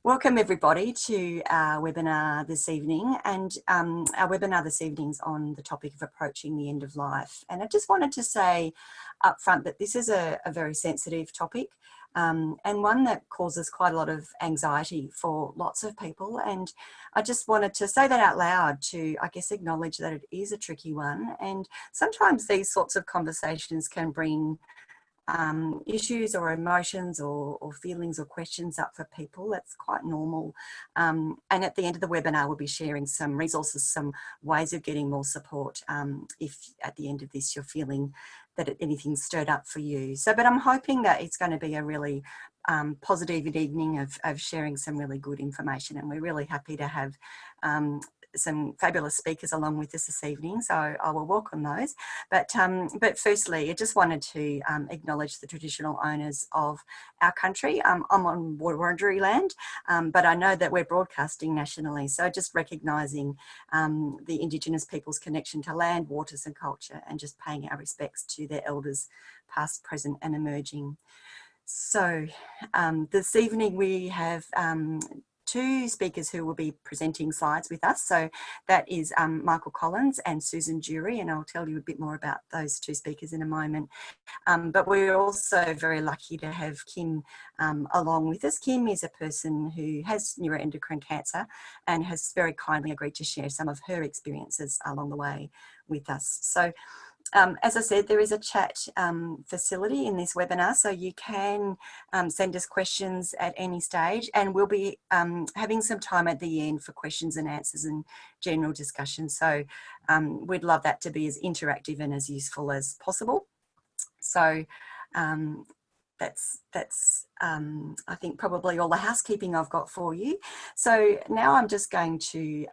Welcome everybody to our webinar this evening, and our webinar this evening is on the topic of approaching the end of life. And I just wanted to say up front that this is a very sensitive topic and one that causes quite a lot of anxiety for lots of people. And I just wanted to say that out loud to, I guess, acknowledge that it is a tricky one. And sometimes these sorts of conversations can bring issues or emotions or feelings or questions up for people. That's quite normal. And at the end of the webinar, we'll be sharing some resources, some ways of getting more support if at the end of this you're feeling that anything's stirred up for you. But I'm hoping that it's going to be a really positive evening of sharing some really good information, and we're really happy to have some fabulous speakers along with us this evening, so I will welcome those. But firstly, I just wanted to acknowledge the traditional owners of our country. I'm on Wurundjeri land, but I know that we're broadcasting nationally, so just recognising the Indigenous people's connection to land, waters and culture, and just paying our respects to their elders, past, present and emerging. So this evening we have two speakers who will be presenting slides with us. So that is Michael Collins and Susan Jury, and I'll tell you a bit more about those two speakers in a moment. But we're also very lucky to have Kim along with us. Kim is a person who has neuroendocrine cancer and has very kindly agreed to share some of her experiences along the way with us. So as I said, there is a chat facility in this webinar, so you can send us questions at any stage, and we'll be having some time at the end for questions and answers and general discussion. So we'd love that to be as interactive and as useful as possible. So that's I think probably all the housekeeping I've got for you. So now I'm just going to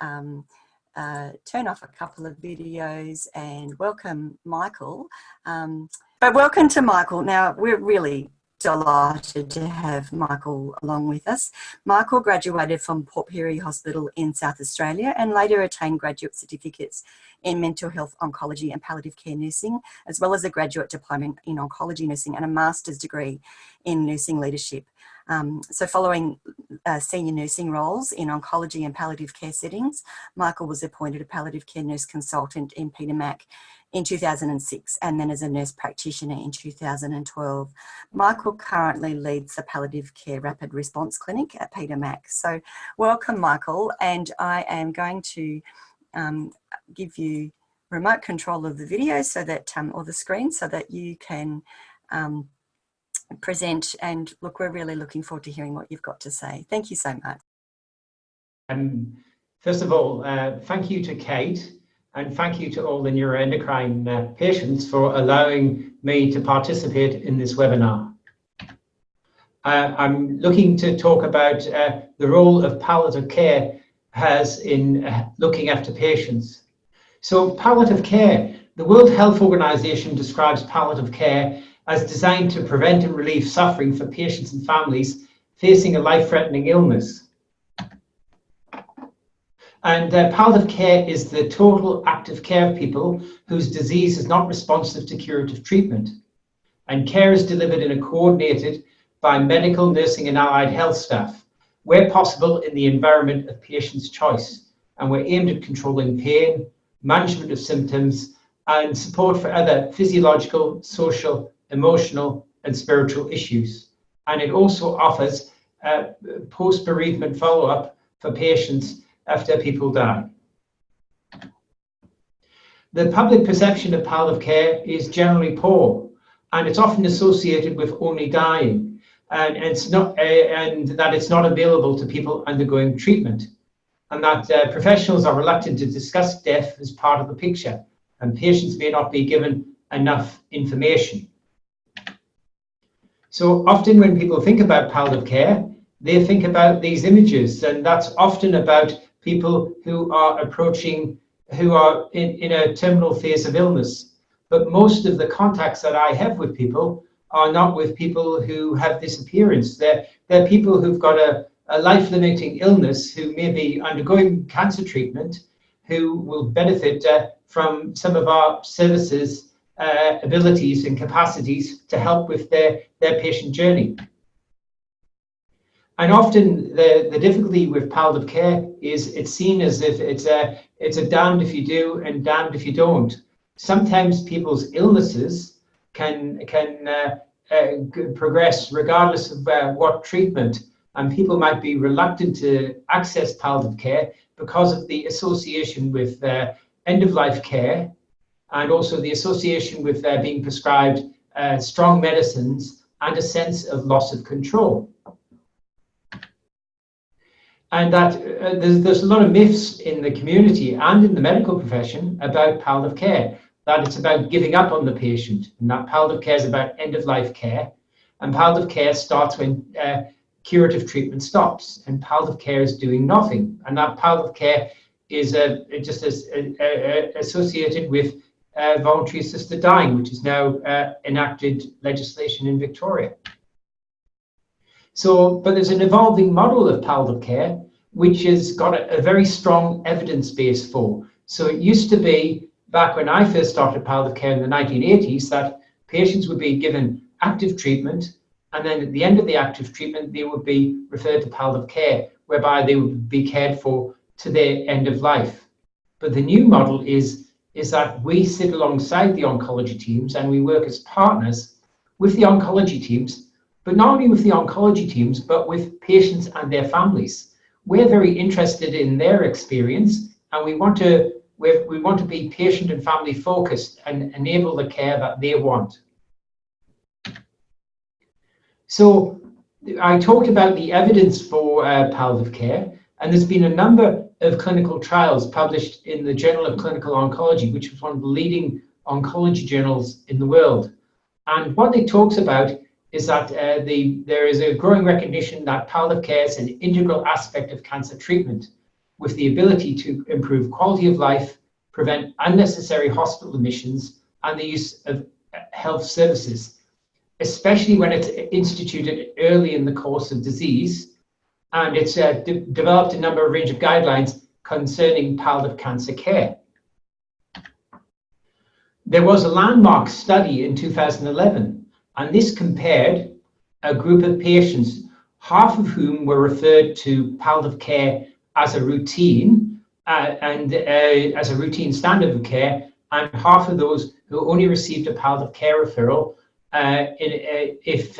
turn off a couple of videos and welcome Michael. But welcome to Michael. Now, we're really delighted to have Michael along with us. Michael graduated from Port Pirie Hospital in South Australia and later attained graduate certificates in mental health oncology and palliative care nursing, as well as a graduate diploma in oncology nursing and a master's degree in nursing leadership. So following senior nursing roles in oncology and palliative care settings, Michael was appointed a palliative care nurse consultant in Peter Mac in 2006 and then as a nurse practitioner in 2012. Michael currently leads the palliative care rapid response clinic at Peter Mac. So welcome, Michael, and I am going to give you remote control of the video so that, or the screen, so that you can present, and look, we're really looking forward to hearing what you've got to say. Thank you so much. First of all, thank you to Kate, and thank you to all the neuroendocrine patients for allowing me to participate in this webinar. I'm looking to talk about the role of palliative care has in looking after patients. So palliative care, the World Health Organization describes palliative care as designed to prevent and relieve suffering for patients and families facing a life-threatening illness. And palliative care is the total active care of people whose disease is not responsive to curative treatment. And care is delivered in a coordinated by medical, nursing and allied health staff, where possible in the environment of patient's choice. And we're aimed at controlling pain, management of symptoms, and support for other physiological, social, emotional and spiritual issues. And it also offers post-bereavement follow-up for patients after people die. The public perception of palliative care is generally poor, and it's often associated with only dying, and that it's not available to people undergoing treatment, and that professionals are reluctant to discuss death as part of the picture, and patients may not be given enough information. So often when people think about palliative care, they think about these images, and that's often about people who are in a terminal phase of illness. But most of the contacts that I have with people are not with people who have this appearance. They're people who've got a life-limiting illness, who may be undergoing cancer treatment, who will benefit from some of our services, abilities and capacities to help with their patient journey. And often the difficulty with palliative care is it's seen as if it's a damned if you do and damned if you don't. Sometimes people's illnesses can progress regardless of what treatment, and people might be reluctant to access palliative care because of the association with end-of-life care, and also the association with being prescribed strong medicines and a sense of loss of control. And that there's a lot of myths in the community and in the medical profession about palliative care, that it's about giving up on the patient, and that palliative care is about end-of-life care, and palliative care starts when curative treatment stops, and palliative care is doing nothing, and that palliative care is just associated with voluntary assisted dying, which is now enacted legislation in Victoria. So, but there's an evolving model of palliative care, which has got a very strong evidence base for. So it used to be, back when I first started palliative care in the 1980s, that patients would be given active treatment, and then at the end of the active treatment, they would be referred to palliative care, whereby they would be cared for to their end of life. But the new model is that we sit alongside the oncology teams and we work as partners with the oncology teams, but not only with the oncology teams, but with patients and their families. We're very interested in their experience, and we want to be patient and family focused and enable the care that they want. So I talked about the evidence for palliative care, and there's been a number of clinical trials published in the Journal of Clinical Oncology, which is one of the leading oncology journals in the world. And what it talks about is that there is a growing recognition that palliative care is an integral aspect of cancer treatment, with the ability to improve quality of life, prevent unnecessary hospital admissions, and the use of health services, especially when it's instituted early in the course of disease. And it's developed a number of range of guidelines concerning palliative cancer care. There was a landmark study in 2011, and this compared a group of patients, half of whom were referred to palliative care as a routine as a routine standard of care, and half of those who only received a palliative care referral if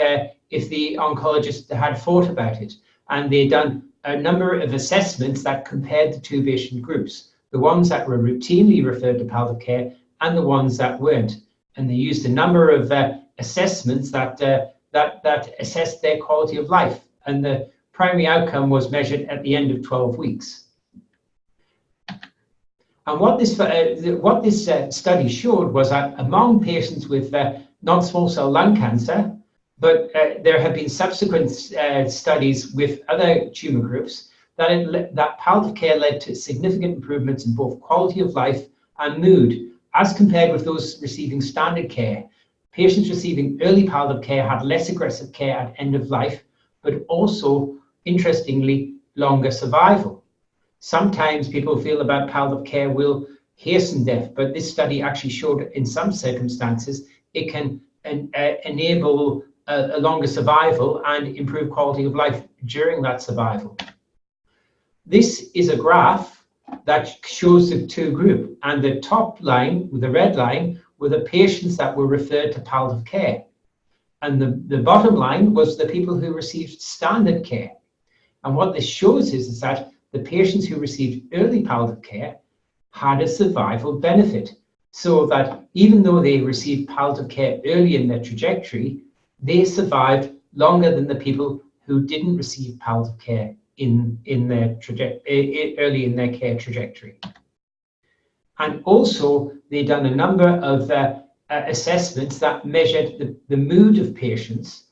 the oncologist had thought about it. And they'd done a number of assessments that compared the two patient groups, the ones that were routinely referred to palliative care and the ones that weren't. And they used a number of assessments that assessed their quality of life. And the primary outcome was measured at the end of 12 weeks. And what this study showed was that among patients with non-small cell lung cancer, but there have been subsequent studies with other tumor groups, that palliative care led to significant improvements in both quality of life and mood, as compared with those receiving standard care. Patients receiving early palliative care had less aggressive care at end of life, but also, interestingly, longer survival. Sometimes people feel about palliative care will hasten death, but this study actually showed in some circumstances it can enable a longer survival and improve quality of life during that survival. This is a graph that shows the two groups, and the top line, with the red line, were the patients that were referred to palliative care. And the bottom line was the people who received standard care. And what this shows is that the patients who received early palliative care had a survival benefit, so that even though they received palliative care early in their trajectory, they survived longer than the people who didn't receive palliative care early in their care trajectory. And also, they've done a number of assessments that measured the mood of patients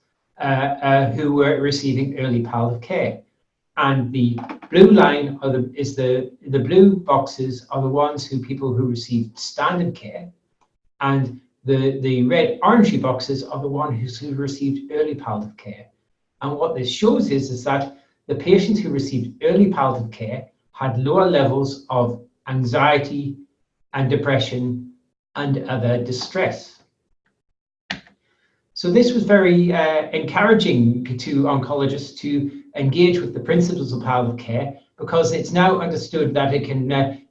who were receiving early palliative care. And the blue line the blue boxes are the ones people who received standard care, and the red orangey boxes are the ones who received early palliative care. And what this shows is that the patients who received early palliative care had lower levels of anxiety and depression and other distress. So this was very encouraging to oncologists to engage with the principles of palliative care, because it's now understood that it can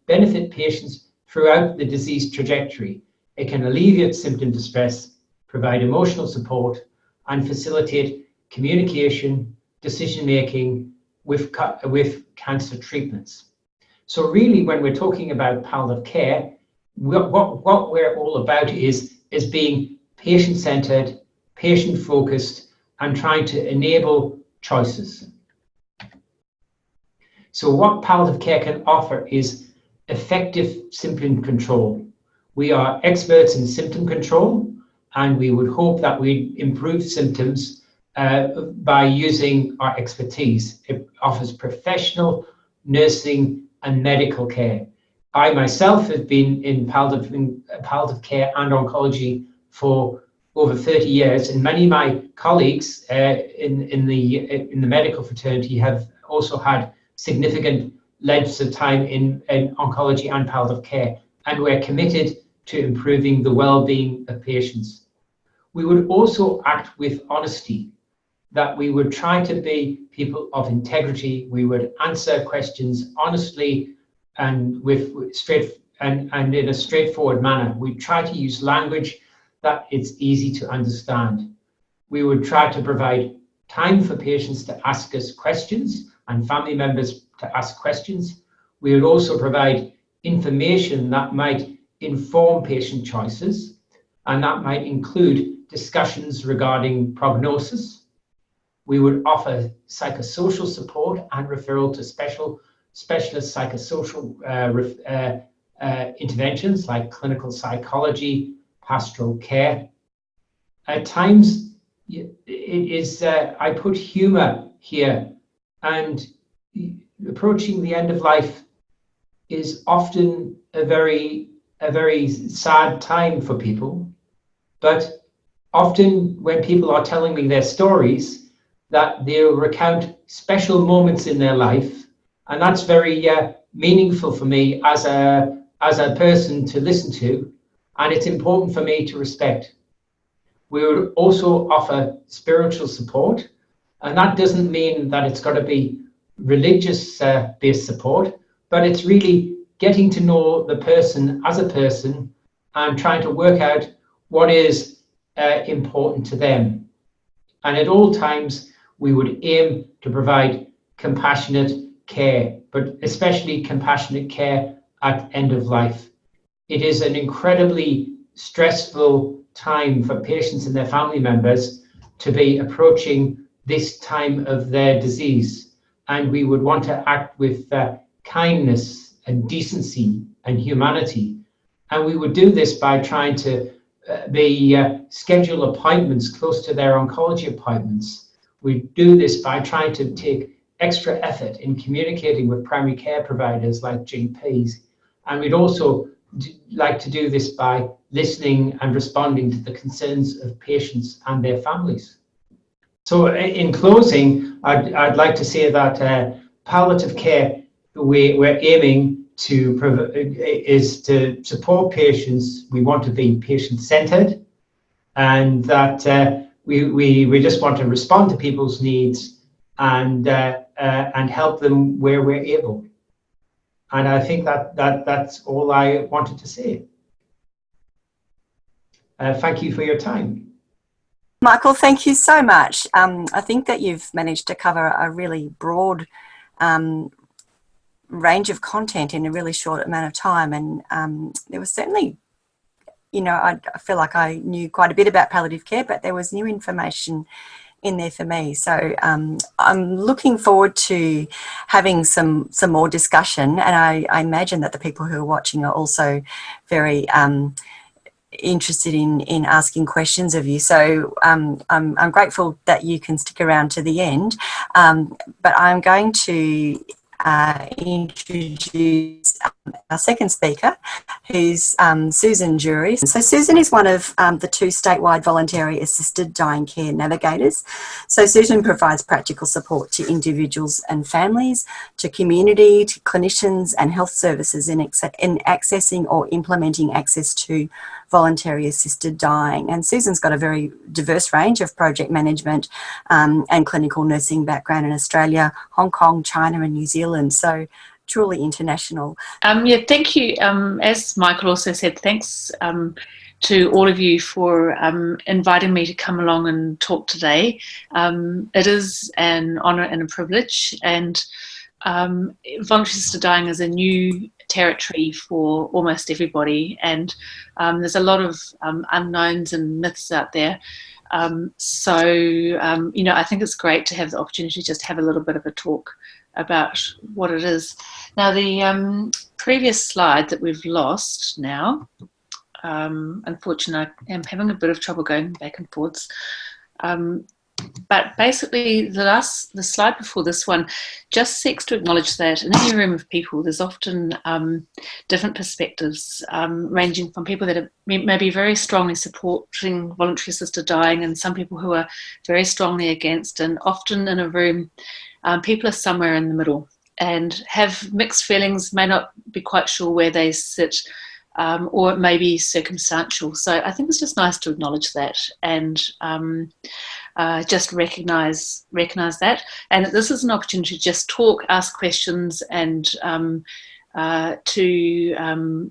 benefit patients throughout the disease trajectory. It can alleviate symptom distress, provide emotional support, and facilitate communication, decision-making with cancer treatments. So really, when we're talking about palliative care, what we're all about is being patient-centered, patient-focused, and trying to enable choices. So what palliative care can offer is effective symptom control. We are experts in symptom control, and we would hope that we improve symptoms by using our expertise. It offers professional nursing and medical care. I myself have been in palliative care and oncology for over 30 years, and many of my colleagues in the medical fraternity have also had significant lengths of time in oncology and palliative care, and we're committed to improving the well-being of patients. We would also act with honesty, that we would try to be people of integrity. We would answer questions honestly and and in a straightforward manner. We try to use language that it's easy to understand. We would try to provide time for patients to ask us questions and family members to ask questions. We would also provide information that might inform patient choices, and that might include discussions regarding prognosis. We would offer psychosocial support and referral to specialist psychosocial interventions like clinical psychology, pastoral care. At times, I put humor here, and approaching the end of life is often a very sad time for people. But often when people are telling me their stories, that they'll recount special moments in their life, and that's very meaningful for me as a person to listen to, and it's important for me to respect. We would also offer spiritual support, and that doesn't mean that it's got to be religious based support, but it's really getting to know the person as a person and trying to work out what is important to them. And at all times, we would aim to provide compassionate care, but especially compassionate care at end of life. It is an incredibly stressful time for patients and their family members to be approaching this time of their disease. And we would want to act with kindness and decency and humanity. And we would do this by trying to schedule appointments close to their oncology appointments. We do this by trying to take extra effort in communicating with primary care providers like GPs. And we'd also like to do this by listening and responding to the concerns of patients and their families. So in closing, I'd like to say that palliative care, we're aiming to is to support patients. We want to be patient-centered, and that we just want to respond to people's needs and help them where we're able. And I think that's all I wanted to say. Thank you for your time. Michael, thank you so much. I think that you've managed to cover a really broad range of content in a really short amount of time. And there was certainly, I feel like I knew quite a bit about palliative care, but there was new information in there for me. So I'm looking forward to having some more discussion. And I imagine that the people who are watching are also very interested in asking questions of you. So I'm grateful that you can stick around to the end. But I'm going to introduce introduce our second speaker, who's Susan Jury. So Susan is one of the 2 statewide voluntary assisted dying care navigators. So Susan provides practical support to individuals and families, to community, to clinicians and health services in accessing or implementing access to voluntary assisted dying. And Susan's got a very diverse range of project management and clinical nursing background in Australia, Hong Kong, China and New Zealand. So truly international. Yeah, thank you. As Michael also said, thanks to all of you for inviting me to come along and talk today. It is an honour and a privilege, and voluntary assisted dying is a new territory for almost everybody, and there's a lot of unknowns and myths out there. So, you know, I think it's great to have the opportunity to just have a little bit of a talk about what it is. Now, the previous slide that we've lost now, unfortunately, I am having a bit of trouble going back and forwards. But basically, the slide before this one just seeks to acknowledge that in any room of people, there's often different perspectives, ranging from people that are maybe very strongly supporting voluntary assisted dying, and some people who are very strongly against. And often in a room, people are somewhere in the middle and have mixed feelings, may not be quite sure where they sit, or it may be circumstantial. So I think it's just nice to acknowledge that and just recognise that. And this is an opportunity to just talk, ask questions, and to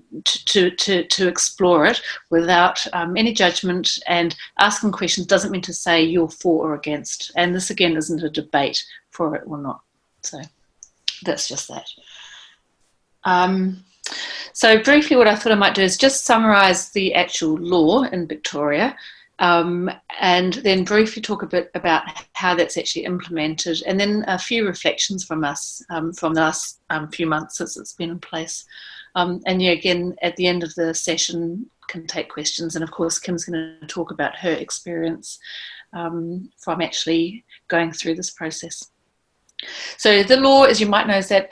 explore it without any judgment. And asking questions doesn't mean to say you're for or against. And this again isn't a debate for it or not. So that's just that. So briefly, what I thought I might do is just summarise the actual law in Victoria, and then briefly talk a bit about how that's actually implemented, and then a few reflections from us from the last few months since it's been in place. And yeah, again, at the end of the session, can take questions, and of course Kim's going to talk about her experience from actually going through this process. So the law, as you might know, is that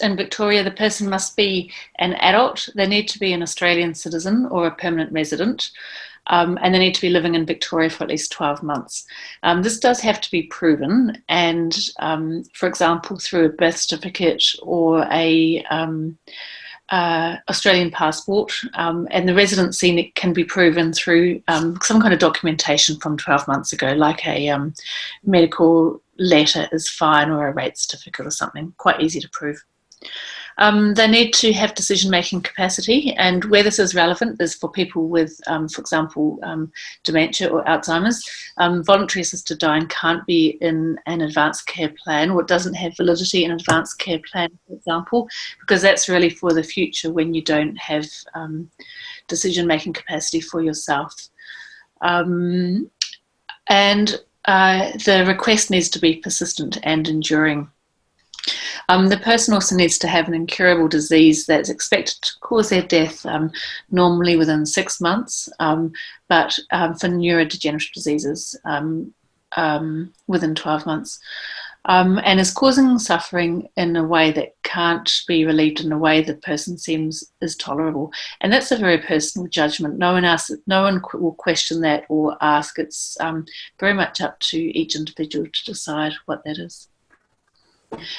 in Victoria, the person must be an adult. They need to be an Australian citizen or a permanent resident, and they need to be living in Victoria for at least 12 months. This does have to be proven, and for example, through a birth certificate or a Australian passport, and the residency can be proven through some kind of documentation from 12 months ago, like a medical letter is fine, or a rate certificate or something, quite easy to prove. They need to have decision-making capacity, and where this is relevant is for people with, for example, dementia or Alzheimer's. Voluntary assisted dying can't be in an advanced care plan, or it doesn't have validity in an advanced care plan, for example, because that's really for the future when you don't have decision-making capacity for yourself. And the request needs to be persistent and enduring. The person also needs to have an incurable disease that's expected to cause their death normally within 6 months, but for neurodegenerative diseases within 12 months, and is causing suffering in a way that can't be relieved in a way the person seems is tolerable. And that's a very personal judgment. No one will question that or ask. It's very much up to each individual to decide what that is.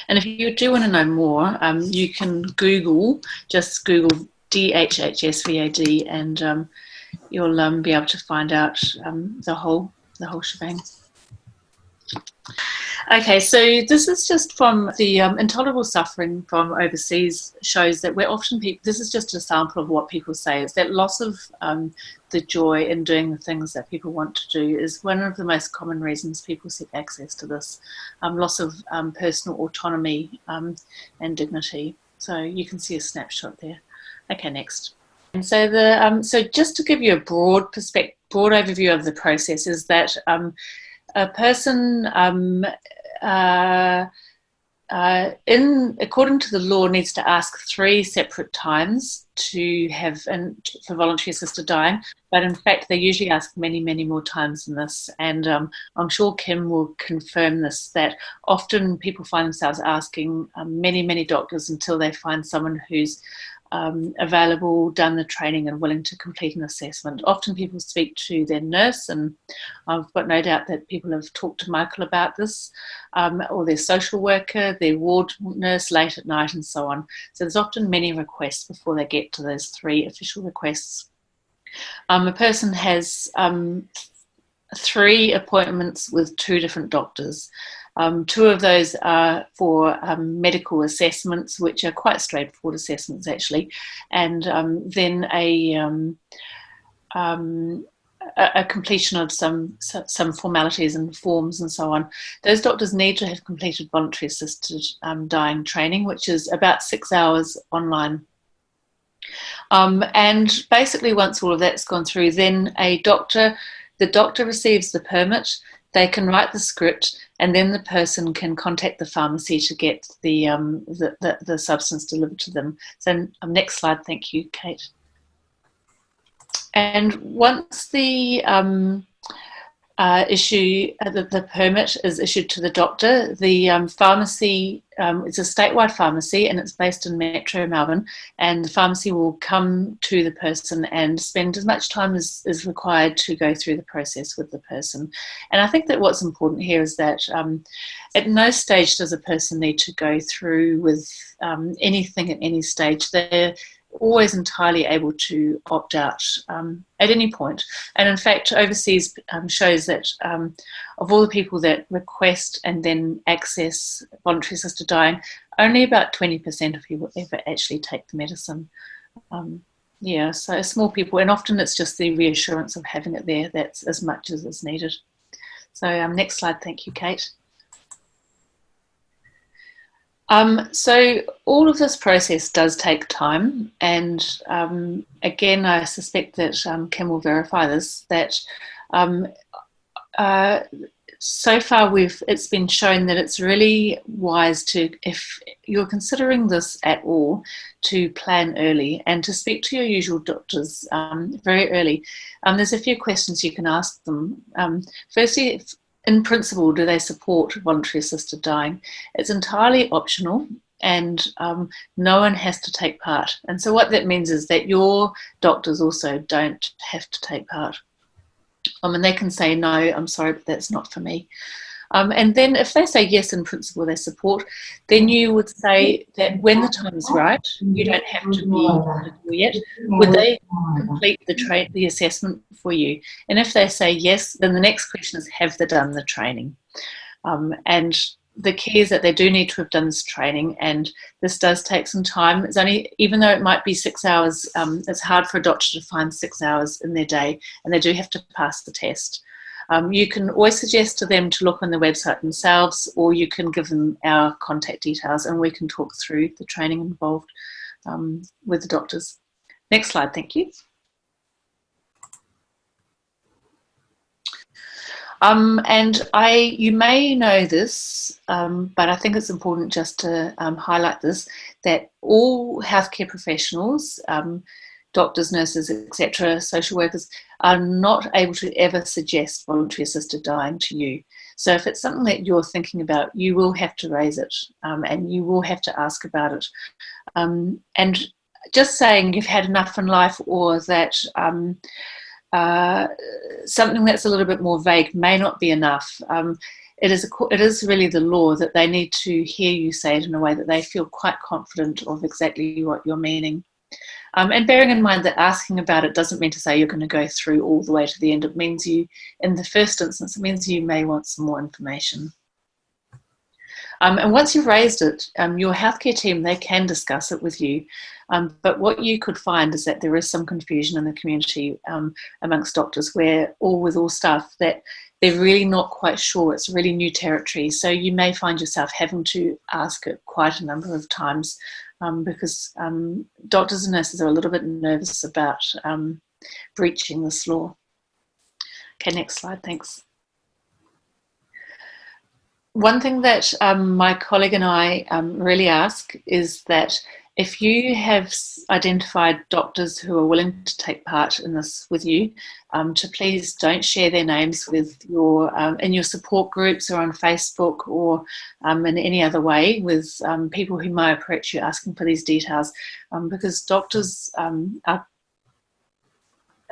And if you do want to know more, you can just Google DHHSVAD, and you'll be able to find out the whole shebang. Okay, so this is just from the intolerable suffering from overseas shows that we're often this is just a sample of what people say, is that loss of the joy in doing the things that people want to do is one of the most common reasons people seek access to this, loss of personal autonomy and dignity. So you can see a snapshot there. Okay, next. And so so just to give you a broad overview of the process is that a person according to the law, needs to ask 3 separate times to have for voluntary assisted dying, but in fact they usually ask many, many more times than this. And I'm sure Kim will confirm this, that often people find themselves asking many, many doctors until they find someone who's available, done the training and willing to complete an assessment. Often people speak to their nurse, and I've got no doubt that people have talked to Michael about this, or their social worker, their ward nurse late at night and so on. So there's often many requests before they get to those 3 official requests. A person has 3 appointments with 2 different doctors. 2 of those are for medical assessments, which are quite straightforward assessments actually, and then a completion of some formalities and forms and so on. Those doctors need to have completed voluntary assisted dying training, which is about 6 hours online. And basically once all of that's gone through, then the doctor receives the permit, they can write the script, and then the person can contact the pharmacy to get the substance delivered to them. So next slide, thank you, Kate. And once the the permit is issued to the doctor, the pharmacy, it's a statewide pharmacy and it's based in Metro Melbourne, and the pharmacy will come to the person and spend as much time as is required to go through the process with the person. And I think that what's important here is that at no stage does a person need to go through with anything at any stage. They're always entirely able to opt out at any point. And in fact, overseas shows that of all the people that request and then access voluntary assisted dying, only about 20% of people ever actually take the medicine. Yeah, so small people, and often it's just the reassurance of having it there that's as much as is needed. So next slide, thank you, Kate. So all of this process does take time, and again, I suspect that Kim will verify this, that so far it's been shown that it's really wise to, if you're considering this at all, to plan early and to speak to your usual doctors very early. There's a few questions you can ask them. Firstly, in principle, do they support voluntary assisted dying? It's entirely optional, and no one has to take part. And so what that means is that your doctors also don't have to take part. And they can say, no, I'm sorry, but that's not for me. And then if they say yes, in principle, they support, then you would say that when the time is right, you don't have to be yet, would they complete the assessment for you? And if they say yes, then the next question is, have they done the training? And the key is that they do need to have done this training, and this does take some time. It's only, even though it might be 6 hours, it's hard for a doctor to find 6 hours in their day, and they do have to pass the test. You can always suggest to them to look on the website themselves, or you can give them our contact details and we can talk through the training involved with the doctors. Next slide, thank you. And you may know this, but I think it's important just to highlight this, that all healthcare professionals, doctors, nurses, etc., social workers, are not able to ever suggest voluntary assisted dying to you. So if it's something that you're thinking about, you will have to raise it, and you will have to ask about it. And just saying you've had enough in life, or that something that's a little bit more vague may not be enough. It is really the law that they need to hear you say it in a way that they feel quite confident of exactly what you're meaning. And bearing in mind that asking about it doesn't mean to say you're going to go through all the way to the end. It means you, in the first instance, it means you may want some more information. And once you've raised it, your healthcare team, they can discuss it with you. But what you could find is that there is some confusion in the community amongst doctors, with all staff, that they're really not quite sure. It's really new territory. So you may find yourself having to ask it quite a number of times, because doctors and nurses are a little bit nervous about breaching this law. Okay, next slide, thanks. One thing that my colleague and I really ask is that if you have identified doctors who are willing to take part in this with you, to please don't share their names with your in your support groups or on Facebook or in any other way with people who might approach you asking for these details, because doctors are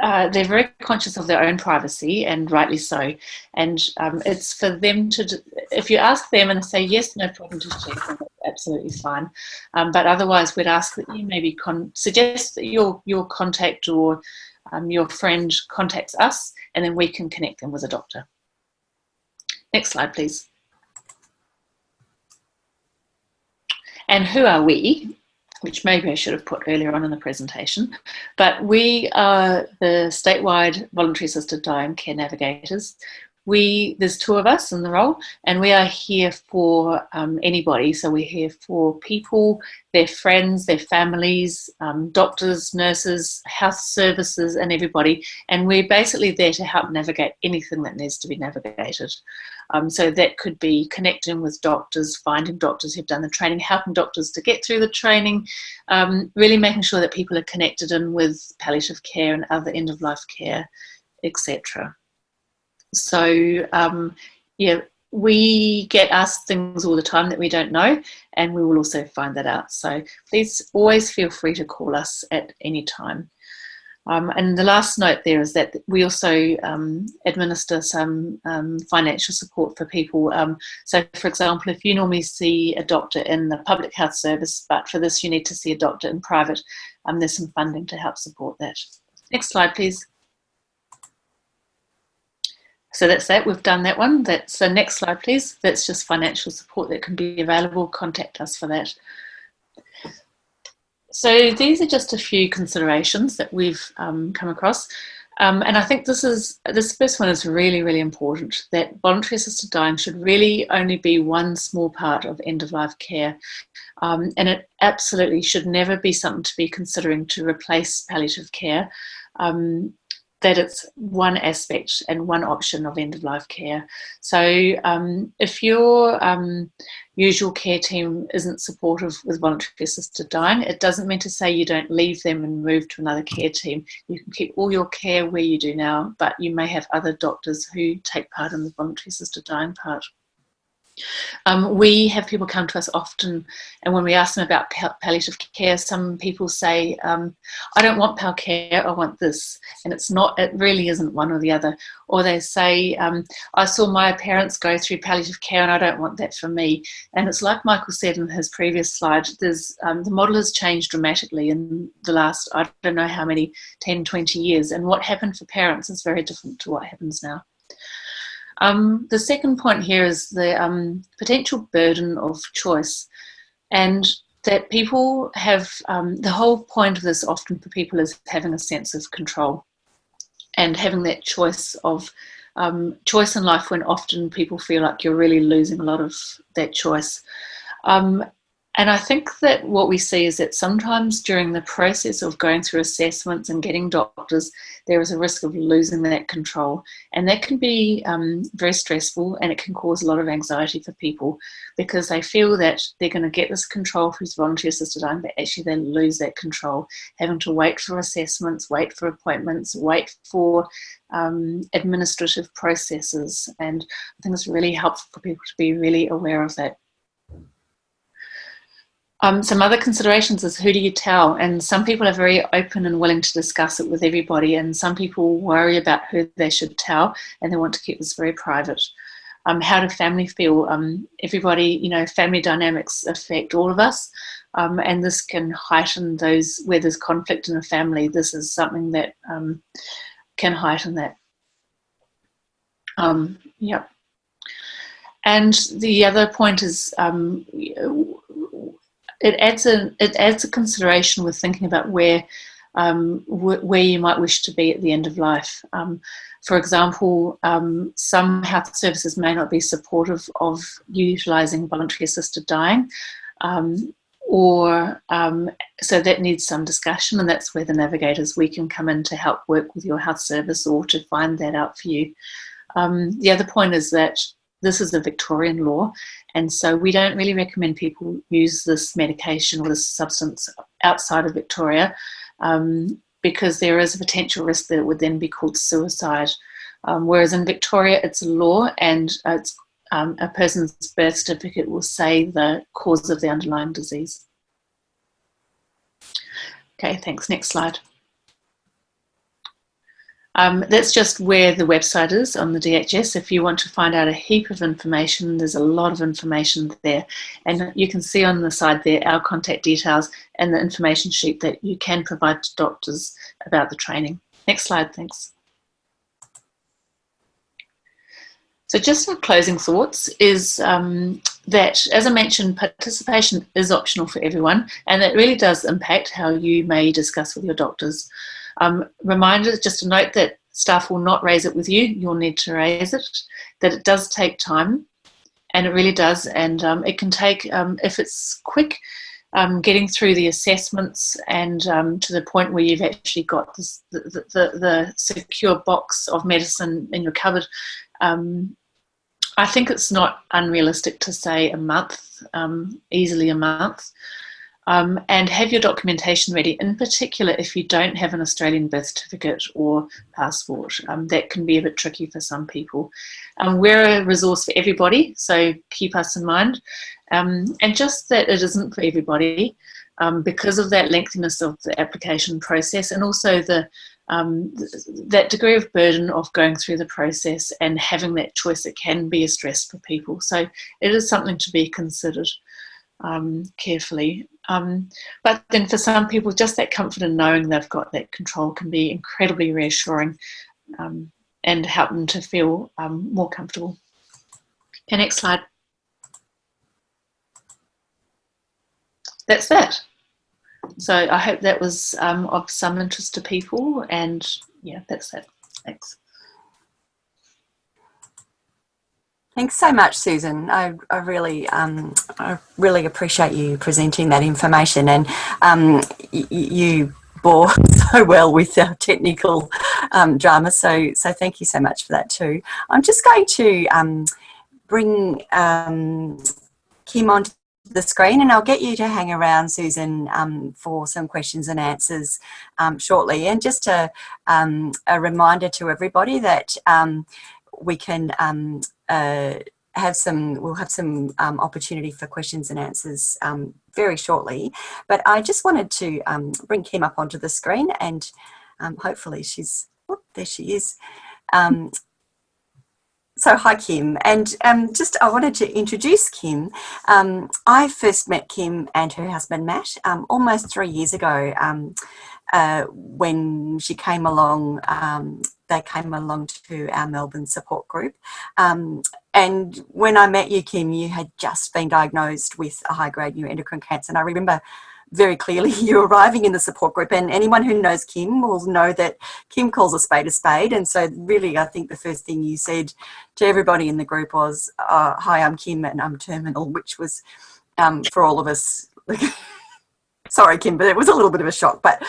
they're very conscious of their own privacy, and rightly so. And it's for them to, if you ask them and say yes, no problem to share, then that's absolutely fine. But otherwise, we'd ask that you maybe suggest that your contact or your friend contacts us, and then we can connect them with a doctor. Next slide, please. And who are we? Which maybe I should have put earlier on in the presentation, but we are the statewide voluntary assisted dying care navigators. There's 2 of us in the role, and we are here for anybody. So we're here for people, their friends, their families, doctors, nurses, health services, and everybody. And we're basically there to help navigate anything that needs to be navigated. So that could be connecting with doctors, finding doctors who've done the training, helping doctors to get through the training, really making sure that people are connected in with palliative care and other end-of-life care, etc. So, yeah, we get asked things all the time that we don't know, and we will also find that out. So please always feel free to call us at any time. And the last note there is that we also administer some financial support for people. So, for example, if you normally see a doctor in the public health service, but for this you need to see a doctor in private, there's some funding to help support that. Next slide, please. So that's that. We've done that one. So next slide, please. That's just financial support that can be available. Contact us for that. So these are just a few considerations that we've come across. And I think this first one is really, really important, that voluntary assisted dying should really only be one small part of end-of-life care. And it absolutely should never be something to be considering to replace palliative care. That it's one aspect and one option of end-of-life care. So if your usual care team isn't supportive with voluntary assisted dying, it doesn't mean to say you don't leave them and move to another care team. You can keep all your care where you do now, but you may have other doctors who take part in the voluntary assisted dying part. We have people come to us often, and when we ask them about palliative care, some people say, I don't want pal care, I want this. And it really isn't one or the other. Or they say, I saw my parents go through palliative care and I don't want that for me. And it's like Michael said in his previous slide, the model has changed dramatically in the last, I don't know how many, 10, 20 years. And what happened for parents is very different to what happens now. The second point here is the potential burden of choice, and that people have, the whole point of this often for people is having a sense of control and having that choice in life, when often people feel like you're really losing a lot of that choice. And I think that what we see is that sometimes during the process of going through assessments and getting doctors, there is a risk of losing that control. And that can be very stressful, and it can cause a lot of anxiety for people because they feel that they're going to get this control through voluntary assisted dying, but actually they lose that control, having to wait for assessments, wait for appointments, wait for administrative processes. And I think it's really helpful for people to be really aware of that. Some other considerations is, who do you tell? And some people are very open and willing to discuss it with everybody, and some people worry about who they should tell and they want to keep this very private. How do family feel? Everybody, family dynamics affect all of us, and this can heighten those where there's conflict in a family. This is something that can heighten that. Yep. And the other point is, it adds a consideration with thinking about where you might wish to be at the end of life. For example, some health services may not be supportive of utilising voluntary assisted dying, so that needs some discussion, and that's where the navigators, we can come in to help work with your health service or to find that out for you. The other point is that this is a Victorian law, and so we don't really recommend people use this medication or this substance outside of Victoria, because there is a potential risk that it would then be called suicide. Whereas in Victoria, it's a law, and it's, a person's birth certificate will say the cause of the underlying disease. Okay, thanks. Next slide. That's just where the website is on the DHS. If you want to find out a heap of information, there's a lot of information there. And you can see on the side there our contact details and the information sheet that you can provide to doctors about the training. Next slide, thanks. So just some closing thoughts is that, as I mentioned, participation is optional for everyone, and it really does impact how you may discuss with your doctors. Reminder, just a note that staff will not raise it with you, you'll need to raise it, that it does take time, and it really does, and it can take, if it's quick, getting through the assessments and to the point where you've actually got this, the secure box of medicine in your cupboard. I think it's not unrealistic to say a month, easily a month. And have your documentation ready, in particular if you don't have an Australian birth certificate or passport. That can be a bit tricky for some people. We're a resource for everybody, so keep us in mind. And just that it isn't for everybody because of that lengthiness of the application process, and also that degree of burden of going through the process and having that choice. It can be a stress for people. So it is something to be considered carefully. But then for some people, just that comfort in knowing they've got that control can be incredibly reassuring and help them to feel more comfortable. Okay, next slide. That's that. So I hope that was of some interest to people, and yeah, that's that. Thanks. Thanks so much, Susan. I really appreciate you presenting that information, and you bore so well with our technical drama. So thank you so much for that too. I'm just going to bring Kim onto the screen, and I'll get you to hang around, Susan, for some questions and answers shortly. And just a reminder to everybody that we can we'll have some opportunity for questions and answers very shortly. But I just wanted to bring Kim up onto the screen, and hopefully she's, oh, there she is. So hi, Kim, and I wanted to introduce Kim. I first met Kim and her husband Matt almost 3 years ago when she came along. They came along to our Melbourne support group. And when I met you, Kim, you had just been diagnosed with a high-grade neuroendocrine cancer. And I remember very clearly you arriving in the support group, and anyone who knows Kim will know that Kim calls a spade, and so really I think the first thing you said to everybody in the group was, hi, I'm Kim and I'm terminal, which was for all of us, sorry Kim, but it was a little bit of a shock, but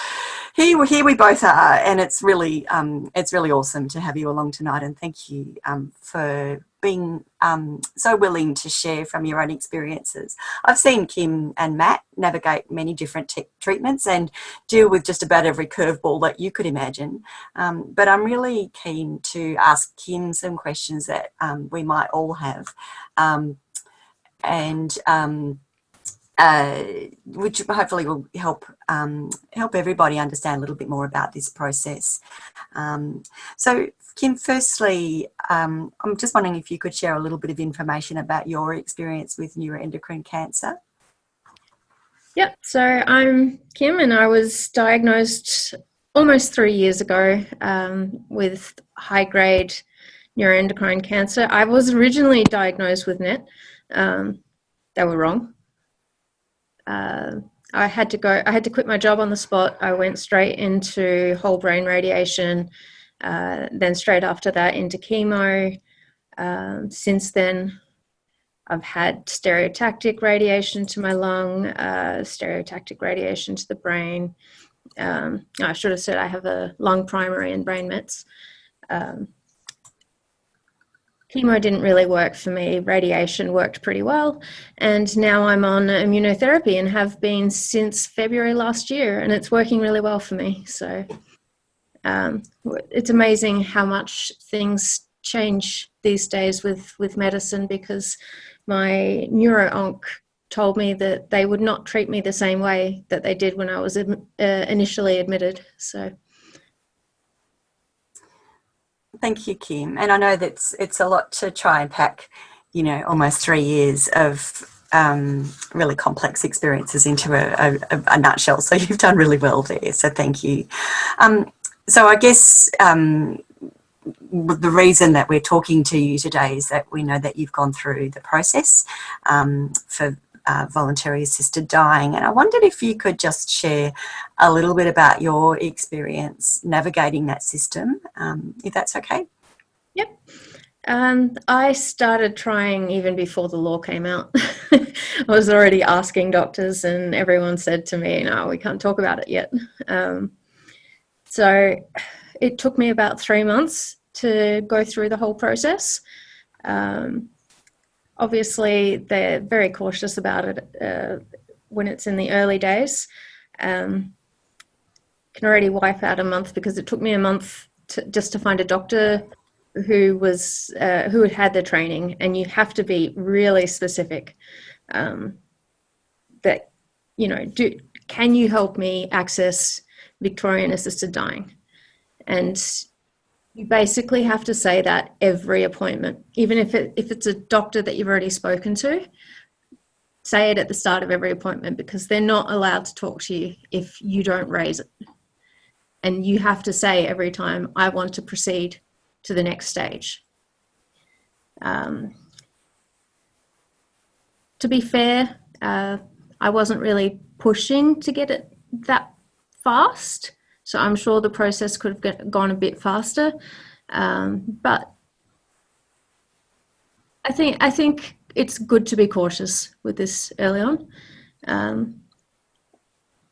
here we both are, and it's really awesome to have you along tonight, and thank you for being so willing to share from your own experiences. I've seen Kim and Matt navigate many different treatments and deal with just about every curveball that you could imagine. But I'm really keen to ask Kim some questions that we might all have, which hopefully will help everybody understand a little bit more about this process. So, Kim, firstly, I'm just wondering if you could share a little bit of information about your experience with neuroendocrine cancer. Yep, so I'm Kim, and I was diagnosed almost 3 years ago with high-grade neuroendocrine cancer. I was originally diagnosed with NET. They were wrong. I had to quit my job on the spot. I went straight into whole brain radiation, then straight after that into chemo. Since then, I've had stereotactic radiation to my lung, stereotactic radiation to the brain. I should have said I have a lung primary and brain mets. chemo didn't really work for me. Radiation worked pretty well. And now I'm on immunotherapy and have been since February last year, and it's working really well for me. So it's amazing how much things change these days with medicine, because my neuroonc told me that they would not treat me the same way that they did when I was initially admitted. So thank you, Kim. And I know that it's a lot to try and pack, you know, almost 3 years of really complex experiences into a nutshell. So you've done really well there. So thank you. So I guess the reason that we're talking to you today is that we know that you've gone through the process for voluntary assisted dying. And I wondered if you could just share a little bit about your experience navigating that system, if that's okay. Yep. I started trying even before the law came out. I was already asking doctors, and everyone said to me, no, we can't talk about it yet. So it took me about 3 months to go through the whole process. Obviously, they're very cautious about it when it's in the early days. Can already wipe out a month, because it took me a month just to find a doctor who had had the training, and you have to be really specific. That, you know, can you help me access Victorian assisted dying? And you basically have to say that every appointment, even if it's a doctor that you've already spoken to, say it at the start of every appointment, because they're not allowed to talk to you if you don't raise it. And you have to say every time, I want to proceed to the next stage. To be fair, I wasn't really pushing to get it that fast, so I'm sure the process could have gone a bit faster. But I think it's good to be cautious with this early on.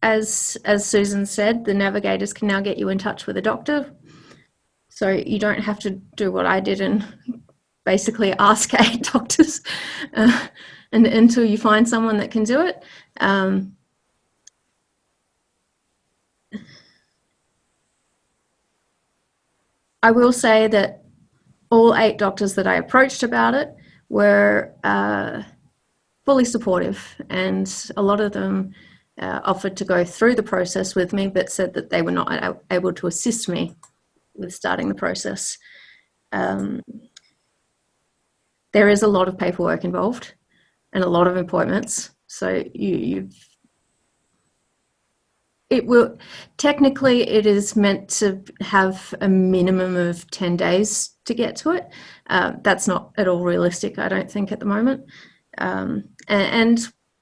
As Susan said, the navigators can now get you in touch with a doctor, so you don't have to do what I did and basically ask 8 doctors and until you find someone that can do it. I will say that all 8 doctors that I approached about it were fully supportive, and a lot of them offered to go through the process with me, but said that they were not able to assist me with starting the process. There is a lot of paperwork involved and a lot of appointments, so technically it is meant to have a minimum of 10 days to get to it. That's not at all realistic, I don't think, at the moment.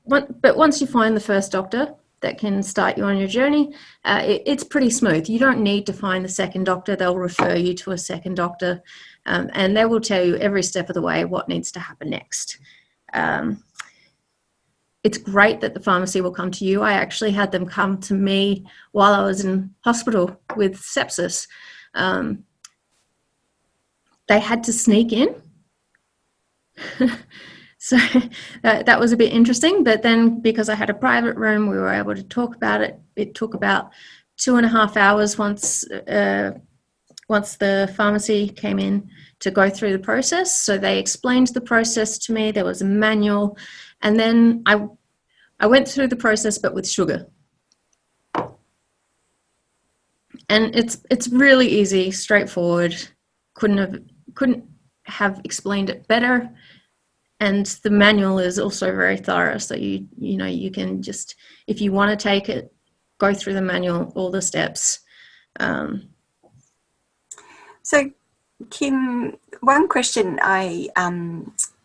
But once you find the first doctor that can start you on your journey, it's pretty smooth. You don't need to find the second doctor. They'll refer you to a second doctor, and they will tell you every step of the way what needs to happen next. It's great that the pharmacy will come to you. I actually had them come to me while I was in hospital with sepsis. They had to sneak in. So that was a bit interesting. But then, because I had a private room, we were able to talk about it. It took about 2.5 hours once the pharmacy came in to go through the process. So they explained the process to me. There was a manual. And then I went through the process, but with sugar. And it's really easy, straightforward. Couldn't have explained it better. And the manual is also very thorough. So you can just, if you want to take it, go through the manual, all the steps. So, Kim, one question I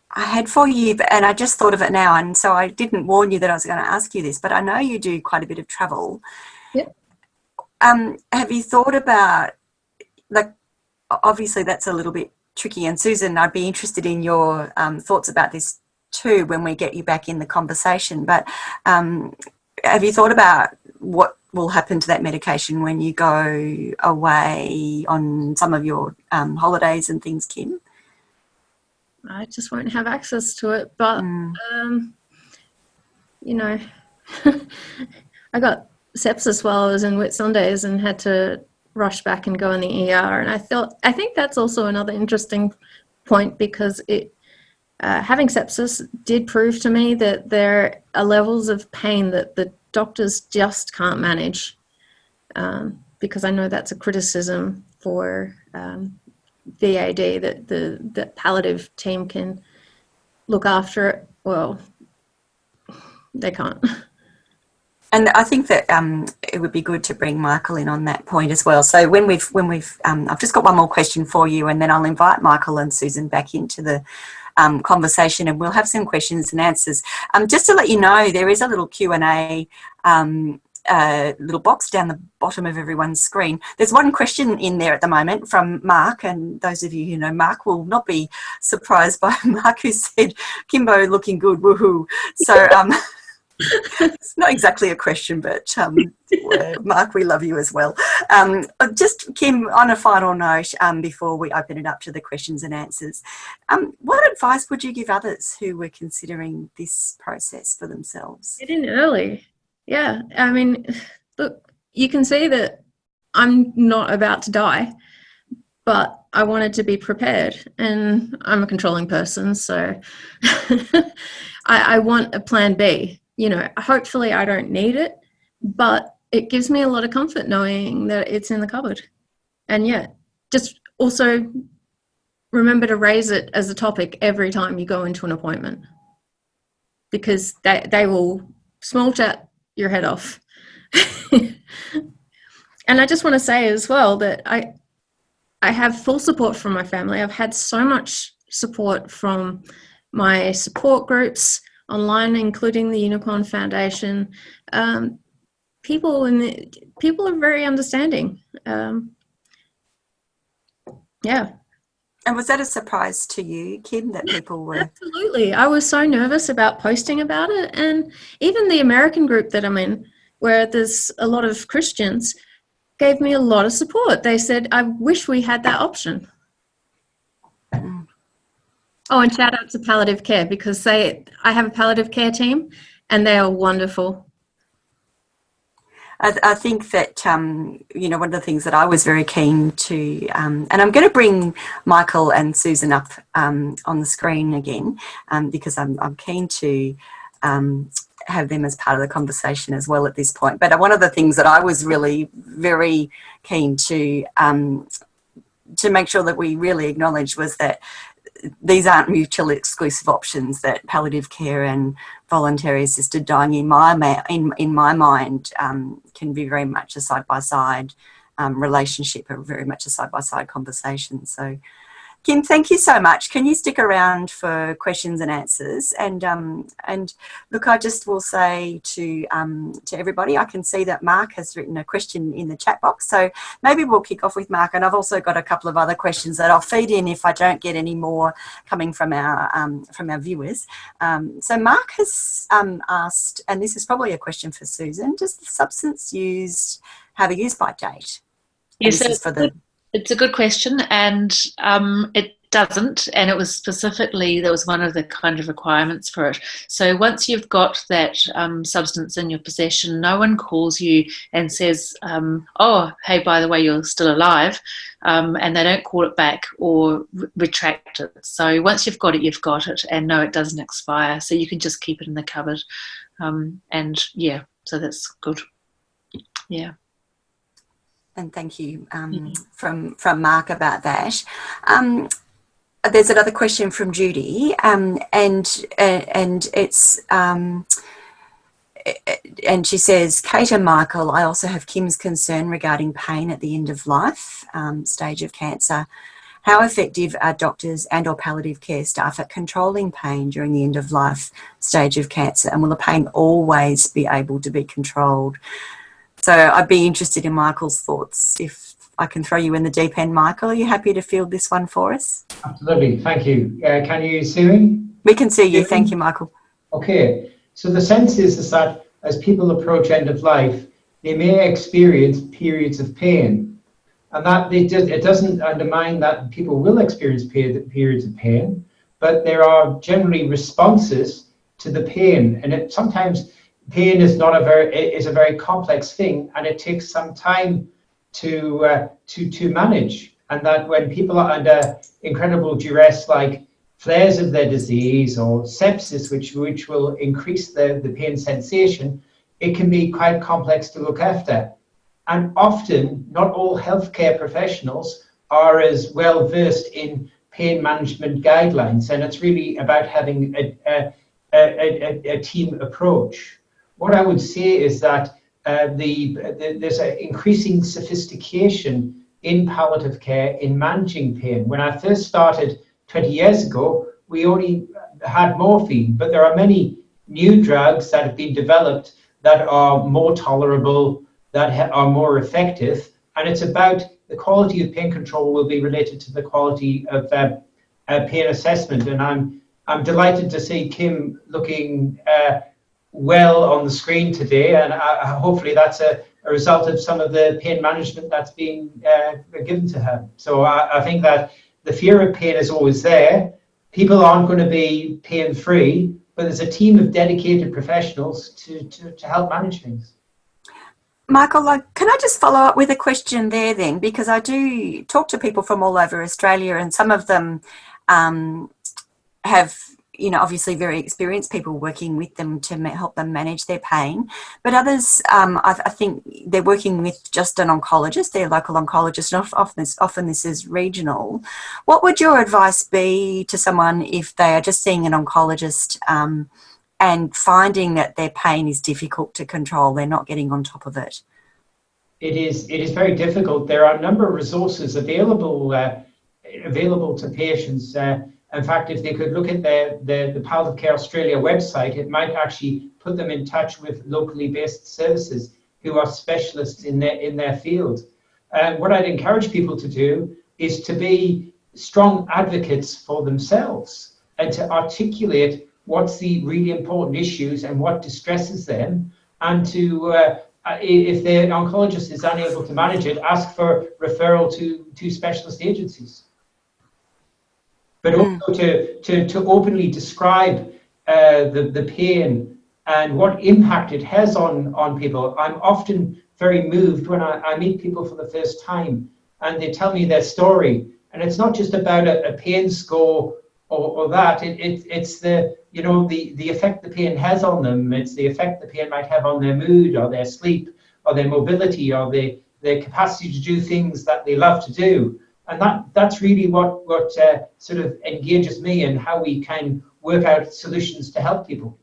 had for you, and I just thought of it now, and so I didn't warn you that I was going to ask you this, but I know you do quite a bit of travel. Yep. Have you thought about, like, obviously that's a little bit tricky, and Susan, I'd be interested in your thoughts about this too when we get you back in the conversation, but have you thought about what will happen to that medication when you go away on some of your holidays and things, Kim? I just won't have access to it. But, you know, I got sepsis while I was in Whitsundays and had to rush back and go in the ER. And I think that's also another interesting point, because having sepsis did prove to me that there are levels of pain that the doctors just can't manage, because I know that's a criticism for VAD, that the palliative team can look after it. Well, they can't. And I think that it would be good to bring Michael in on that point as well. So when we've I've just got one more question for you, and then I'll invite Michael and Susan back into the conversation, and we'll have some questions and answers. Just to let you know, there is a little Q&A little box down the bottom of everyone's screen. There's one question in there at the moment from Mark, and those of you who know Mark will not be surprised by Mark, who said, "Kimbo looking good, woohoo." So it's not exactly a question, but Mark, we love you as well. Just, Kim, on a final note, before we open it up to the questions and answers, what advice would you give others who were considering this process for themselves? Get in early. Yeah, I mean, look, you can see that I'm not about to die, but I wanted to be prepared, and I'm a controlling person, so I want a plan B. You know, hopefully I don't need it, but it gives me a lot of comfort knowing that it's in the cupboard. And yeah, just also remember to raise it as a topic every time you go into an appointment, because they will small chat your head off. And I just want to say as well that I have full support from my family. I've had so much support from my support groups online, including the Unicorn Foundation. People are very understanding. Yeah. And was that a surprise to you, Kim, that people were? Absolutely. I was so nervous about posting about it. And even the American group that I'm in, where there's a lot of Christians, gave me a lot of support. They said, I wish we had that option. Oh, and shout out to Palliative Care, because I have a palliative care team and they are wonderful. I think that, you know, one of the things that I was very keen to, and I'm going to bring Michael and Susan up on the screen again, because I'm keen to have them as part of the conversation as well at this point. But one of the things that I was really very keen to make sure that we really acknowledged was that these aren't mutually exclusive options, that palliative care and voluntary assisted dying in my mind can be very much a side-by-side relationship, or very much a side-by-side conversation. So Kim, thank you so much. Can you stick around for questions and answers? And look, I just will say to everybody, I can see that Mark has written a question in the chat box, so maybe we'll kick off with Mark. And I've also got a couple of other questions that I'll feed in if I don't get any more coming from our viewers. So Mark has asked, and this is probably a question for Susan: does the substance used have a use-by date? Yes, it's a good question, and it doesn't, and it was specifically, that was one of the kind of requirements for it. So once you've got that substance in your possession, no one calls you and says, oh, hey, by the way, you're still alive, and they don't call it back or retract it. So once you've got it, you've got it, and no, it doesn't expire, so you can just keep it in the cupboard. And yeah, so that's good. Yeah. And thank you from Mark about that. There's another question from Judy, and it's and she says, Kate and Michael, I also have Kim's concern regarding pain at the end of life stage of cancer. How effective are doctors and or palliative care staff at controlling pain during the end of life stage of cancer, and will the pain always be able to be controlled? So I'd be interested in Michael's thoughts. If I can throw you in the deep end, Michael, are you happy to field this one for us? Absolutely, thank you. Can you see me? We can see you, thank you, Michael. Okay, so the sense is that as people approach end of life, they may experience periods of pain, and that it doesn't undermine that people will experience periods of pain, but there are generally responses to the pain, and sometimes pain is a very complex thing, and it takes some time to manage. And that when people are under incredible duress, like flares of their disease or sepsis, which will increase the pain sensation, it can be quite complex to look after. And often, not all healthcare professionals are as well versed in pain management guidelines, and it's really about having a team approach. What I would say is that there's an increasing sophistication in palliative care in managing pain. When I first started 20 years ago, we only had morphine, but there are many new drugs that have been developed that are more tolerable, that are more effective, and it's about the quality of pain control will be related to the quality of pain assessment. And I'm delighted to see Kim looking well on the screen today, and hopefully that's a result of some of the pain management that's being given to her. So I think that the fear of pain is always there. People aren't going to be pain-free, but there's a team of dedicated professionals to help manage things. Michael, can I just follow up with a question there then? Because I do talk to people from all over Australia, and some of them have, obviously very experienced people working with them to help them manage their pain. But others, I think they're working with just an oncologist, their local oncologist, and often this is regional. What would your advice be to someone if they are just seeing an oncologist and finding that their pain is difficult to control, they're not getting on top of it? It is very difficult. There are a number of resources available to patients. In fact, if they could look at the Palliative Care Australia website, it might actually put them in touch with locally based services who are specialists in their field. What I'd encourage people to do is to be strong advocates for themselves and to articulate what's the really important issues and what distresses them, and to, if the oncologist is unable to manage it, ask for referral to specialist agencies. But also to openly describe the pain and what impact it has on people. I'm often very moved when I meet people for the first time and they tell me their story. And it's not just about a pain score or that. It's the effect the pain has on them. It's the effect the pain might have on their mood or their sleep or their mobility or their capacity to do things that they love to do. And that's really what sort of engages me and how we can work out solutions to help people.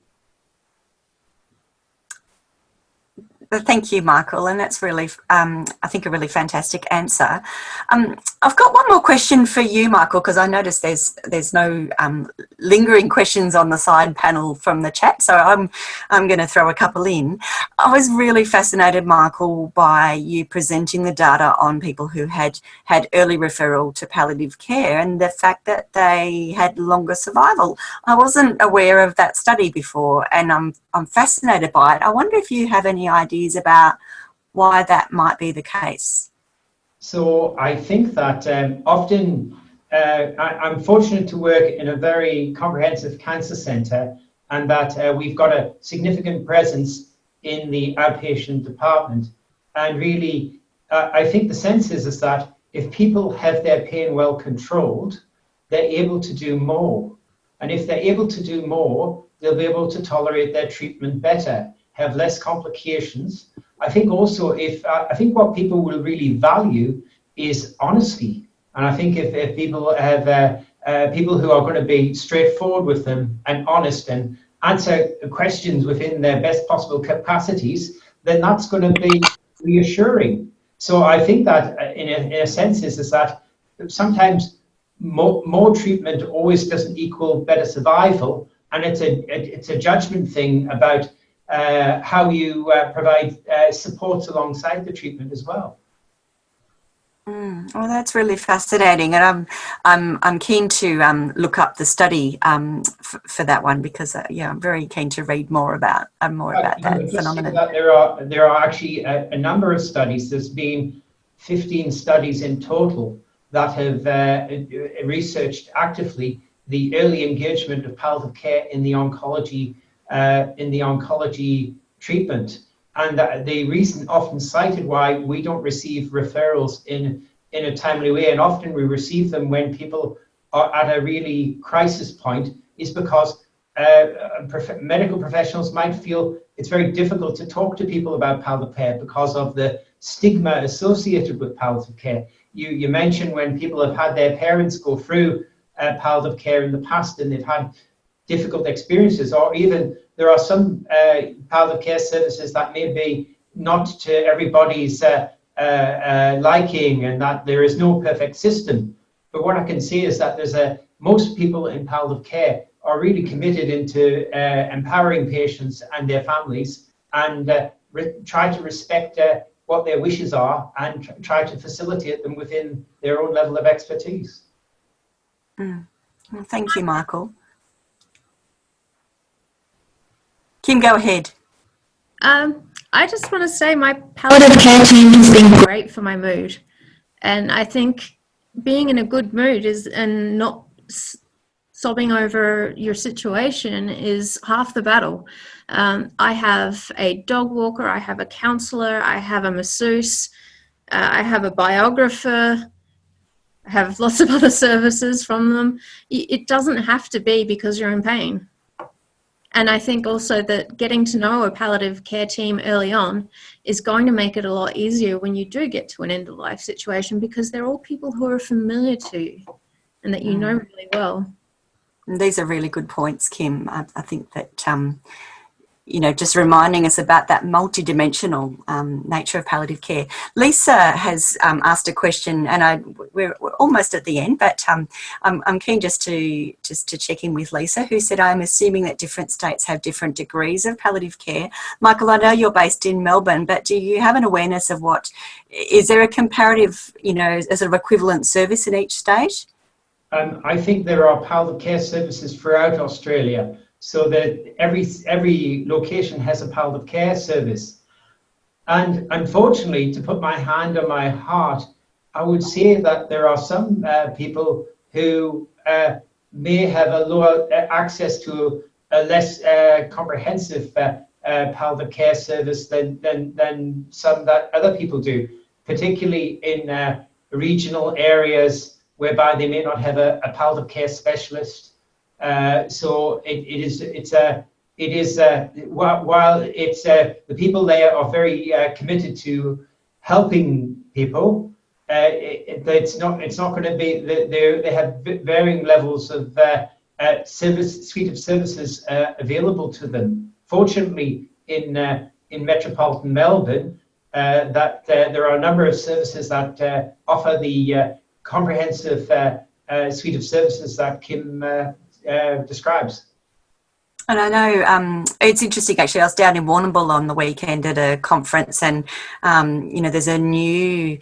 Thank you, Michael, and that's really, I think, a really fantastic answer. I've got one more question for you, Michael, because I noticed there's no lingering questions on the side panel from the chat, so I'm going to throw a couple in. I was really fascinated, Michael, by you presenting the data on people who had early referral to palliative care and the fact that they had longer survival. I wasn't aware of that study before, and I'm fascinated by it. I wonder if you have any ideas about why that might be the case. So I think that often I'm fortunate to work in a very comprehensive cancer centre, and that we've got a significant presence in the outpatient department. And really, I think the sense is that if people have their pain well controlled, they're able to do more. And if they're able to do more, they'll be able to tolerate their treatment better, have less complications. I think also I think what people will really value is honesty. And I think if people have people who are going to be straightforward with them and honest and answer questions within their best possible capacities, then that's going to be reassuring. So I think that in a sense is that sometimes more treatment always doesn't equal better survival, and it's a judgment thing about how you provide supports alongside the treatment as well. Well, that's really fascinating, and I'm keen to look up the study for that one, because I'm very keen to read more about that phenomenon. That there are actually a number of studies. There's been 15 studies in total that have researched actively the early engagement of palliative care in the oncology treatment. And the reason often cited why we don't receive referrals in a timely way, and often we receive them when people are at a really crisis point, is because medical professionals might feel it's very difficult to talk to people about palliative care because of the stigma associated with palliative care. You mentioned when people have had their parents go through palliative care in the past and they've had difficult experiences, or even there are some palliative care services that may be not to everybody's liking, and that there is no perfect system. But what I can say is that most people in palliative care are really committed into empowering patients and their families, and try to respect what their wishes are, and try to facilitate them within their own level of expertise. Well, thank you, Michael. Kim, go ahead. I just want to say my palliative care team has been great for my mood. And I think being in a good mood and not sobbing over your situation is half the battle. I have a dog walker, I have a counsellor, I have a masseuse, I have a biographer, I have lots of other services from them. It doesn't have to be because you're in pain. And I think also that getting to know a palliative care team early on is going to make it a lot easier when you do get to an end-of-life situation, because they're all people who are familiar to you and that you know really well. These are really good points, Kim. I think that, just reminding us about that multidimensional nature of palliative care. Lisa has asked a question, and we're almost at the end, but I'm keen just to check in with Lisa, who said, I'm assuming that different states have different degrees of palliative care. Michael, I know you're based in Melbourne, but do you have an awareness of is there a comparative, a sort of equivalent service in each state? I think there are palliative care services throughout Australia, so that every location has a palliative care service. And unfortunately, to put my hand on my heart, I would say that there are some people who may have a lower access to a less comprehensive palliative care service than some that other people do, particularly in regional areas whereby they may not have a palliative care specialist. So while the people there are very committed to helping people, it's not going to be, they have varying levels of suite of services available to them. Fortunately, in metropolitan Melbourne, that there are a number of services that offer the comprehensive suite of services that Kim describes. And I know it's interesting, actually. I was down in Warrnambool on the weekend at a conference, and there's a new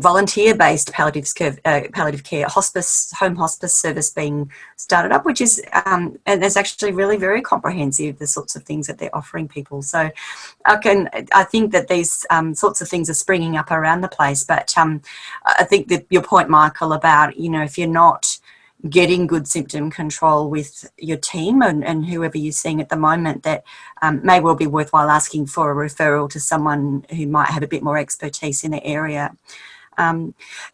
volunteer-based palliative care home hospice service being started up, which is and it's actually really very comprehensive, the sorts of things that they're offering people. So I think that these sorts of things are springing up around the place. But I think that your point, Michael, about if you're not getting good symptom control with your team and whoever you're seeing at the moment, that may well be worthwhile asking for a referral to someone who might have a bit more expertise in the area.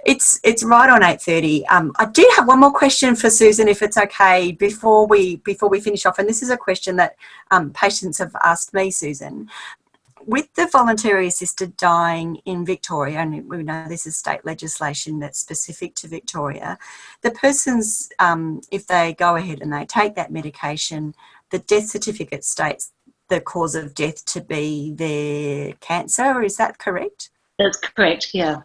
It's right on 8:30. I do have one more question for Susan, if it's okay, before we finish off. And this is a question that patients have asked me, Susan. With the voluntary assisted dying in Victoria, and we know this is state legislation that's specific to Victoria, the person's, if they go ahead and they take that medication, the death certificate states the cause of death to be their cancer. Is that correct? That's correct, yeah.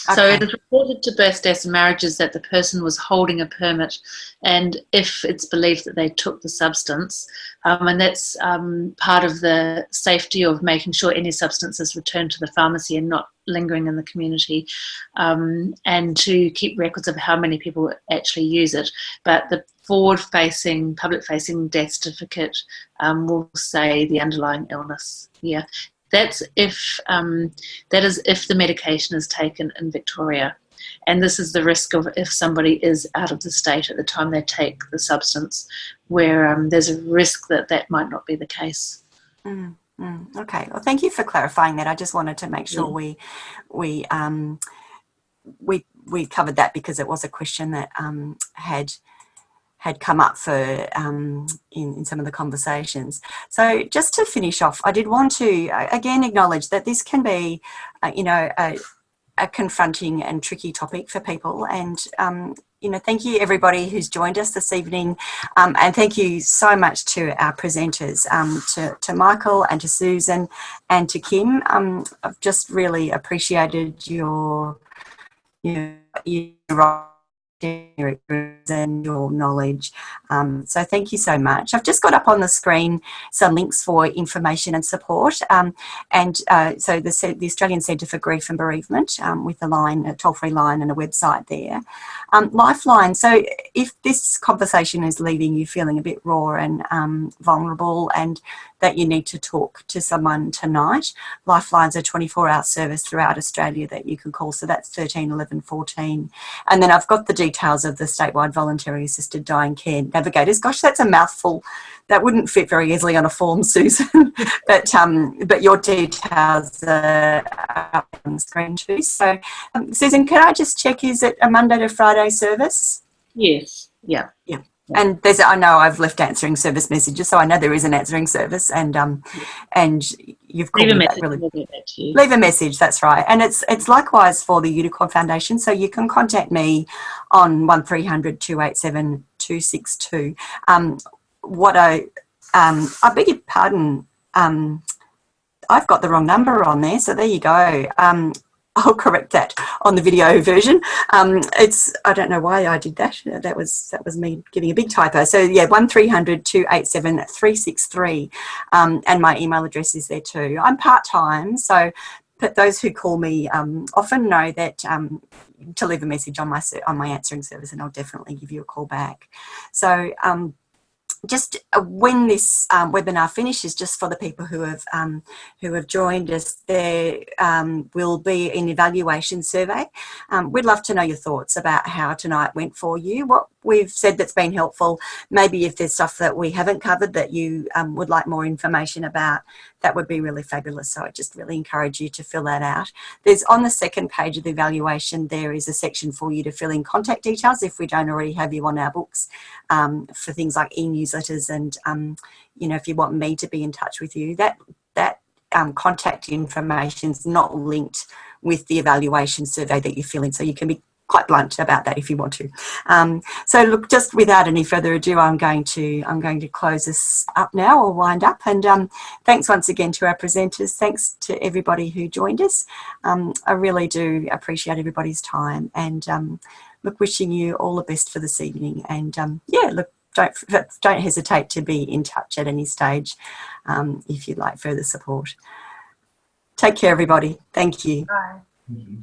Okay. So it is reported to births, deaths and marriages that the person was holding a permit, and if it's believed that they took the substance, and that's part of the safety of making sure any substance is returned to the pharmacy and not lingering in the community, and to keep records of how many people actually use it. But the forward-facing, public-facing death certificate will say the underlying illness. Yeah. That is if the medication is taken in Victoria. And this is the risk of if somebody is out of the state at the time they take the substance, where there's a risk that that might not be the case. Okay, well, thank you for clarifying that. I just wanted to make sure we covered that, because it was a question that had come up for in some of the conversations. So just to finish off, I did want to again acknowledge that this can be, a confronting and tricky topic for people. And, thank you everybody who's joined us this evening. And thank you so much to our presenters, to Michael and to Susan and to Kim. I've just really appreciated your and your knowledge. So thank you so much. I've just got up on the screen some links for information and support. So the Australian Centre for Grief and Bereavement, with a toll-free line and a website there. Lifeline. So if this conversation is leaving you feeling a bit raw and vulnerable, and that you need to talk to someone tonight, Lifeline's a 24-hour service throughout Australia that you can call. So that's 13 11 14. And then I've got the details of the statewide Voluntary Assisted Dying Care Navigators. Gosh, that's a mouthful. That wouldn't fit very easily on a form, Susan. But your details are up on the screen too. So, Susan, can I just check, is it a Monday to Friday service? Yes. Yeah. And I know I've left answering service messages, so I know there is an answering service, and you've called me that really. Leave a message, that's right. And it's likewise for the Unicorn Foundation, so you can contact me on 1300 287 262. I beg your pardon, I've got the wrong number on there, so there you go. I'll correct that on the video version. I don't know why I did that. That was me giving a big typo. So yeah, 1300 287 363, and my email address is there too. I'm part-time, so but those who call me often know that to leave a message on my answering service, and I'll definitely give you a call back. So just when this webinar finishes, just for the people who have joined us, there will be an evaluation survey. We'd love to know your thoughts about how tonight went for you, what we've said that's been helpful, maybe if there's stuff that we haven't covered that you would like more information about, that would be really fabulous. So I just really encourage you to fill that out. There's on the second page of the evaluation, there is a section for you to fill in contact details if we don't already have you on our books, for things like e-newsletters, and if you want me to be in touch with you, that contact information is not linked with the evaluation survey that you fill in, so you can be quite blunt about that if you want to. So look, just without any further ado, I'm going to close this up now, or wind up. And thanks once again to our presenters. Thanks to everybody who joined us. I really do appreciate everybody's time, and look, wishing you all the best for this evening. And yeah, look, don't hesitate to be in touch at any stage if you'd like further support. Take care, everybody. Thank you. Bye. Thank you.